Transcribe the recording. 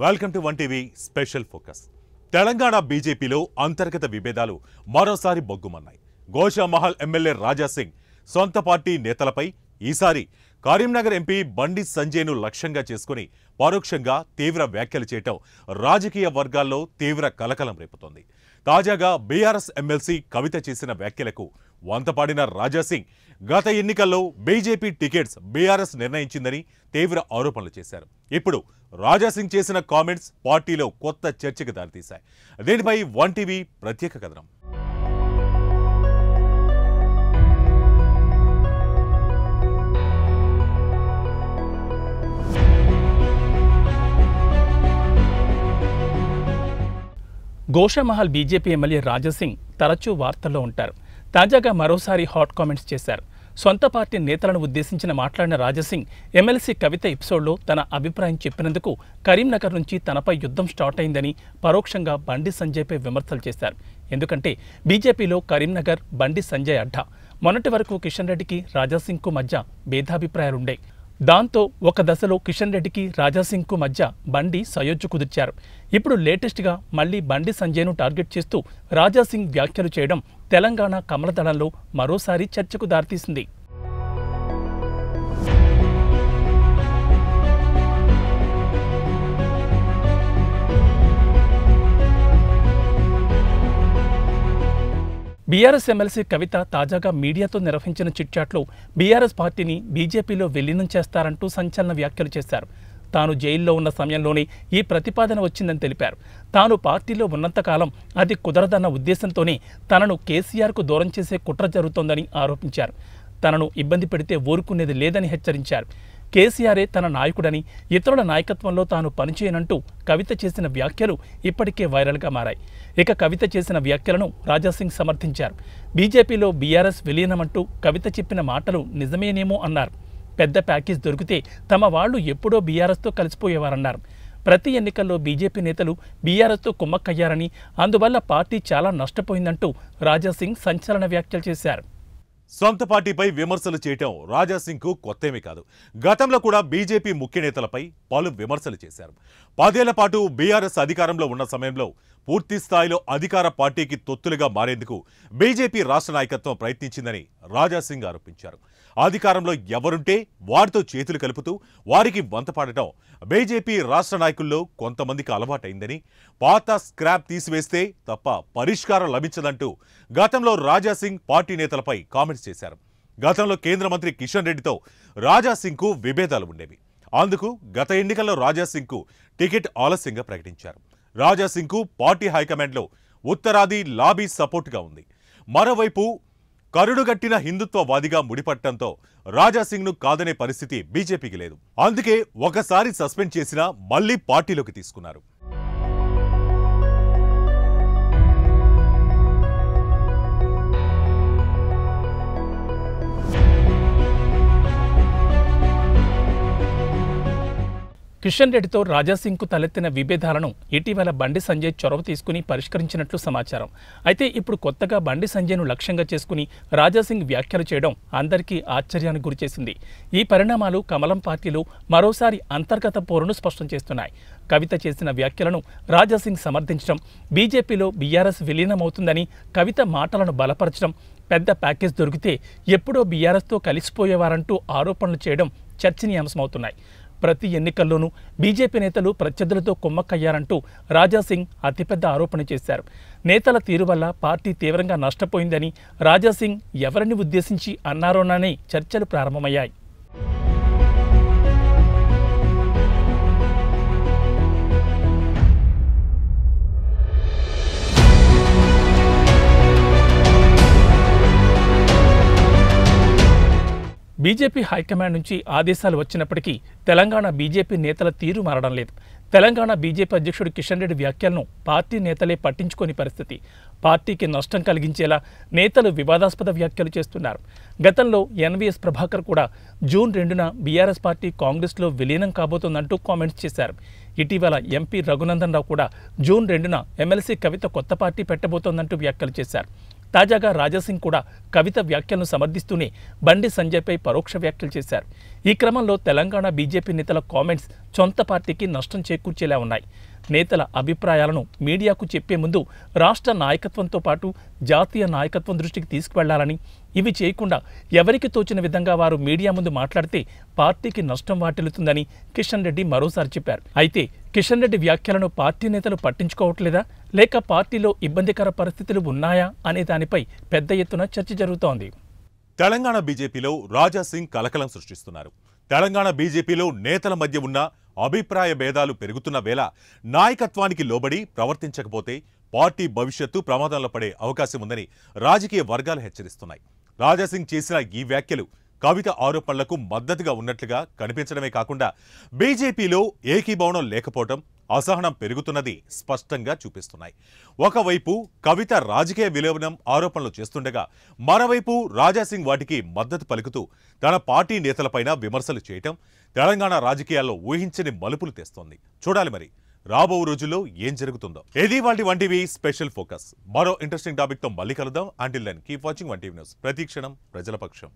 Welcome to one TV special focus. Telangana బీజేపీలో అంతర్గత విభేదాలు మరోసారి బొగ్గుమన్నాయి. గోషామహల్ ఎమ్మెల్యే రాజా సింగ్ సొంత పార్టీ నేతలపై ఈసారి కరీంనగర్ ఎంపీ బండి సంజయ్ను లక్ష్యంగా చేసుకుని పరోక్షంగా తీవ్ర వ్యాఖ్యలు చేయటం రాజకీయ వర్గాల్లో తీవ్ర కలకలం రేపుతోంది. తాజాగా బీఆర్ఎస్ ఎమ్మెల్సీ కవిత చేసిన వ్యాఖ్యలకు వంతపాడిన రాజా సింగ్ గత ఎన్నికల్లో బీజేపీ టికెట్స్ బీఆర్ఎస్ నిర్ణయించిందని తీవ్ర ఆరోపణలు చేశారు. ఇప్పుడు రాజా సింగ్ చేసిన కామెంట్స్ పార్టీలో కొత్త చర్చకు దారితీశాయి. దీనిపై వన్ టీవీ ప్రత్యేక కథనం. గోషామహల్ బీజేపీ ఎమ్మెల్యే రాజా సింగ్ తరచూ వార్తల్లో ఉంటారు. తాజాగా మరోసారి హాట్ కామెంట్స్ చేశారు. సొంత పార్టీ నేతలను ఉద్దేశించిన మాట్లాడిన రాజా సింగ్ ఎమ్మెల్సీ కవిత ఎపిసోడ్లో తన అభిప్రాయం చెప్పినందుకు కరీంనగర్ నుంచి తనపై యుద్ధం స్టార్ట్ అయిందని పరోక్షంగా బండి సంజయ్పై విమర్శలు చేశారు. ఎందుకంటే బీజేపీలో కరీంనగర్ బండి సంజయ్ అడ్డా. మొన్నటి వరకు కిషన్ రెడ్డికి రాజా సింగ్కు మధ్య భేదాభిప్రాయాలుండే. దాంతో ఒక దశలో కిషన్ రెడ్డికి రాజా సింగ్కు మధ్య బండి సయోధ్య కుదిర్చారు. ఇప్పుడు లేటెస్ట్గా మళ్లీ బండి సంజయ్ను టార్గెట్ చేస్తూ రాజా సింగ్ వ్యాఖ్యలు చేయడం తెలంగాణ కమలదళంలో మరోసారి చర్చకు దారితీసింది. బీఆర్ఎస్ ఎమ్మెల్సీ కవిత తాజాగా మీడియాతో నిర్వహించిన చిట్చాట్లో బీఆర్ఎస్ పార్టీని బీజేపీలో విలీనం చేస్తారంటూ సంచలన వ్యాఖ్యలు చేశారు. తాను జైల్లో ఉన్న సమయంలోనే ఈ ప్రతిపాదన వచ్చిందని తెలిపారు. తాను పార్టీలో ఉన్నంతకాలం అది కుదరదన్న ఉద్దేశంతోనే తనను కేసీఆర్కు దూరం చేసే కుట్ర జరుగుతోందని ఆరోపించారు. తనను ఇబ్బంది పెడితే ఊరుకునేది లేదని హెచ్చరించారు. కేసీఆరే తన నాయకుడని, ఇతరుల నాయకత్వంలో తాను పనిచేయనంటూ కవిత చేసిన వ్యాఖ్యలు ఇప్పటికే వైరల్గా మారాయి. ఇక కవిత చేసిన వ్యాఖ్యలను రాజా సింగ్ సమర్థించారు. బీజేపీలో బీఆర్ఎస్ విలీనమంటూ కవిత చెప్పిన మాటలు నిజమేనేమో అన్నారు. పెద్ద ప్యాకేజ్ దొరికితే తమ వాళ్లు ఎప్పుడో బీఆర్ఎస్తో కలిసిపోయేవారన్నారు. ప్రతి ఎన్నికల్లో బీజేపీ నేతలు బీఆర్ఎస్తో కుమ్మక్కయ్యారని, అందువల్ల పార్టీ చాలా నష్టపోయిందంటూ రాజా సింగ్ సంచలన వ్యాఖ్యలు చేశారు. సొంత పార్టీపై విమర్శలు చేయటం రాజా సింగ్కు కొత్తేమీ కాదు. గతంలో కూడా బీజేపీ ముఖ్య నేతలపై పలు విమర్శలు చేశారు. 10 ఏళ్ల పాటు బీఆర్ఎస్ అధికారంలో ఉన్న సమయంలో పూర్తి స్థాయిలో అధికార పార్టీకి తొత్తులుగా మారేందుకు బీజేపీ రాష్ట్ర నాయకత్వం ప్రయత్నించిందని రాజా సింగ్ ఆరోపించారు. అధికారంలో ఎవరుంటే వారితో చేతులు కలుపుతూ వారికి వంతపాడటం బీజేపీ రాష్ట్ర నాయకుల్లో కొంతమందికి అలవాటైందని, పాత స్క్రాప్ తీసివేస్తే తప్ప పరిష్కారం లభించదంటూ గతంలో రాజా సింగ్ పార్టీ నేతలపై కామెంట్స్ చేశారు. గతంలో కేంద్ర మంత్రి కిషన్ రెడ్డితో రాజా సింగ్కు విభేదాలు ఉండేవి. అందుకు గత ఎన్నికల్లో రాజా సింగ్కు టికెట్ ఆలస్యంగా ప్రకటించారు. రాజా సింగ్కు పార్టీ హైకమాండ్లో ఉత్తరాది లాబీ సపోర్టుగా ఉంది. మరోవైపు కరుడుగట్టిన హిందుత్వవాదిగా ముడిపట్టడంతో రాజా సింగ్ను కాదనే పరిస్థితి బీజేపీకి లేదు. అందుకే ఒకసారి సస్పెండ్ చేసినా మళ్లీ పార్టీలోకి తీసుకున్నారు. కిషన్ రెడ్డితో రాజా సింగ్కు తలెత్తిన విభేదాలను ఇటీవల బండి సంజయ్ చొరవ తీసుకుని పరిష్కరించినట్లు సమాచారం. అయితే ఇప్పుడు కొత్తగా బండి సంజయ్ను లక్ష్యంగా చేసుకుని రాజా సింగ్ వ్యాఖ్యలు చేయడం అందరికీ ఆశ్చర్యానికి గురిచేసింది. ఈ పరిణామాలు కమలం పార్టీలో మరోసారి అంతర్గత పోరును స్పష్టం చేస్తున్నాయి. కవిత చేసిన వ్యాఖ్యలను రాజా సింగ్ సమర్థించడం, బీజేపీలో బీఆర్ఎస్ విలీనమవుతుందని కవిత మాటలను బలపరచడం, పెద్ద ప్యాకేజ్ దొరికితే ఎప్పుడో బీఆర్ఎస్తో కలిసిపోయేవారంటూ ఆరోపణలు చేయడం చర్చనీయాంశమవుతున్నాయి. ప్రతి ఎన్నికల్లోనూ బీజేపీ నేతలు ప్రత్యర్థులతో కుమ్మక్కయ్యారంటూ రాజా సింగ్ అతిపెద్ద ఆరోపణ చేశారు. నేతల తీరు వల్ల పార్టీ తీవ్రంగా నష్టపోయిందని రాజా సింగ్ ఎవరిని ఉద్దేశించి అన్నారోననే చర్చలు ప్రారంభమయ్యాయి. బీజేపీ హైకమాండ్ నుంచి ఆదేశాలు వచ్చినప్పటికీ తెలంగాణ బీజేపీ నేతల తీరు మారడం లేదు. తెలంగాణ బీజేపీ అధ్యక్షుడు కిషన్ రెడ్డి వ్యాఖ్యలను పార్టీ నేతలే పట్టించుకోని పరిస్థితి. పార్టీకి నష్టం కలిగించేలా నేతలు వివాదాస్పద వ్యాఖ్యలు చేస్తున్నారు. గతంలో ఎన్వీఎస్ ప్రభాకర్ కూడా జూన్ 2న బీఆర్ఎస్ పార్టీ కాంగ్రెస్లో విలీనం కాబోతోందంటూ కామెంట్స్ చేశారు. ఇటీవల ఎంపీ రఘునందన్ రావు కూడా జూన్ 2న ఎమ్మెల్సీ కవిత కొత్త పార్టీ పెట్టబోతోందంటూ వ్యాఖ్యలు చేశారు. తాజాగా రాజాసింగ్ కూడా కవిత వ్యాఖ్యలను సమర్థిస్తూనే బండి సంజయ్పై పరోక్ష వ్యాఖ్యలు చేశారు. ఈ క్రమంలో తెలంగాణ బీజేపీ నేతల కామెంట్స్ సొంత పార్టీకి నష్టం చేకూర్చేలా ఉన్నాయి. నేతల అభిప్రాయాలను మీడియాకు చెప్పే ముందు రాష్ట్ర నాయకత్వంతో పాటు జాతీయ నాయకత్వం దృష్టికి తీసుకువెళ్లాలని, ఇవి చేయకుండా ఎవరికి తోచిన విధంగా వారు మీడియా ముందు మాట్లాడితే పార్టీకి నష్టం వాటిల్లుతుందని కిషన్ రెడ్డి మరోసారి చెప్పారు. అయితే కిషన్ రెడ్డి వ్యాఖ్యలను పార్టీ నేతలు పట్టించుకోవట్లేదా, లేక పార్టీలో ఇబ్బందికర పరిస్థితులు ఉన్నాయా అనే దానిపై పెద్ద ఎత్తున చర్చ జరుగుతోంది. తెలంగాణ బీజేపీలో రాజాసింగ్ కలకలం సృష్టిస్తున్నారు. తెలంగాణ బీజేపీలో నేతల మధ్య ఉన్న అభిప్రాయ భేదాలు పెరుగుతున్న వేళ నాయకత్వానికి లోబడి ప్రవర్తించకపోతే పార్టీ భవిష్యత్తు ప్రమాదంలో పడే అవకాశం ఉందని రాజకీయ వర్గాలు హెచ్చరిస్తున్నాయి. రాజాసింగ్ చేసిన ఈ వ్యాఖ్యలు కవిత ఆరోపణలకు మద్దతుగా ఉన్నట్లుగా కనిపించడమే కాకుండా బీజేపీలో ఏకీభవనం లేకపోవడం, అసహనం పెరుగుతున్నది స్పష్టంగా చూపిస్తున్నాయి. ఒకవైపు కవిత రాజకీయ విలోభనం ఆరోపణలు చేస్తుండగా మరోవైపు రాజాసింగ్ వాటికి మద్దతు పలుకుతూ తన పార్టీ నేతలపైన విమర్శలు చేయటం తెలంగాణ రాజకీయాల్లో ఊహించని మలుపులు తెస్తోంది. చూడాలి మరి రాబో రోజుల్లో ఏం జరుగుతుందో. ఇది వాటి వంటివి స్పెషల్ ఫోకస్. మరో ఇంట్రెస్టింగ్ టాపిక్ తో మళ్ళీ కలుద్దాం. Until then keep watching 1TV news. ప్రతి క్షణం ప్రజల పక్షం.